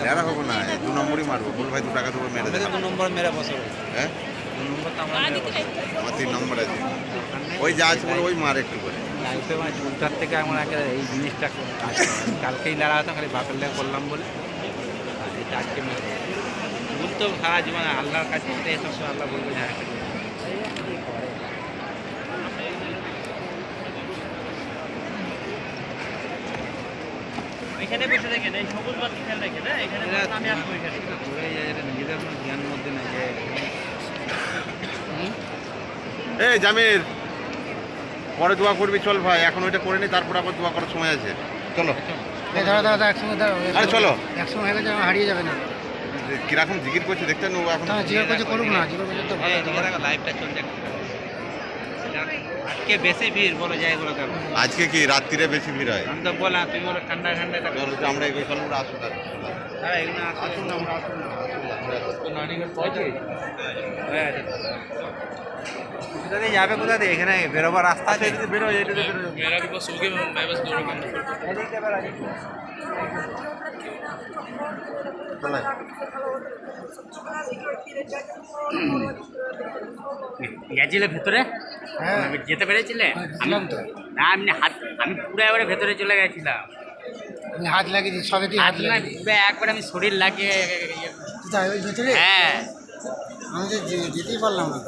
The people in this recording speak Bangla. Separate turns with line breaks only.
লেরা হবো না, 2 নম্বরই মারবো। বল ভাই 2 টাকা দেবো, মেরে দে।
2 নম্বর মেরে বসো।
হ্যাঁ
2 নম্বর তো আমরা মেরে বসো।
আমার 3 নম্বর আছে। ওই যা আছে বলে ওই মার একটু করে।
লাইফে মানে চুলটার থেকে আমার আগে এই জিনিসটা কাজ করে। আমি কালকেই লড়া হতাম, খালি বাপের লেগে করলাম বলে আর এটা আজকে মেরে দিলাম। ভুল তো সারা জীবন আল্লাহর কাছে এসব সময় আল্লাহ বলবে হ্যাঁ
এখানে বসে দেখে দেয় সবুজ বাতি খেয়াল রেখে দেয় এখানে আমি আসবো এখানে
ঘুরে যায়, এটা নিজেদের কোনো জ্ঞান মধ্যে নাই যে
এই জামির, পরে দোয়া করবি চল ভাই, এখন ওইটা করে নি, তারপর আবার দোয়া করার সময় আছে। চলো
দাদা একসঙ্গে
আরে চলো।
একসঙ্গে হয়ে গেছে, হারিয়ে যাবে না।
কিরকম জিকির করছে দেখতে নো এখন।
জিজ্ঞেস করছে করুক না, জিজ্ঞেস করছে তো ভালো।
লাইভটা চলছে আজকে বেশি ভিড় বলে যায় বলে কেন
আজকে কি রাত্রিরে বেশি ভিড় হয়?
আমি তো বলা তুমি বলে ঠান্ডা ঠান্ডা
চলো আমরা এই চলো আমরা আসুন আর।
এগুলো আসুন না, আমরা আসুন না কোথা দিয়ে যাবে, কোথা দিয়ে এখানে বেরোবার রাস্তা আছে, বেরো
मेरा भी बस हो गया मैं बस दौड़ काम
গেছিলে ভেতরে?
হ্যাঁ
যেতে পেরেছিলে?
ছিলাম তো,
না এমনি হাত, আমি পুরো এবারে ভেতরে চলে গেছিলাম।
আমি হাত লাগিয়ে দিই, সবে তুই হাত
হাত না,
লাগিয়ে দিই।
পুরো একবারে আমি শরীর লাগিয়ে
কোথায় ওই ভিতরে?
হ্যাঁ
আমি তো যেতেই পারলাম না।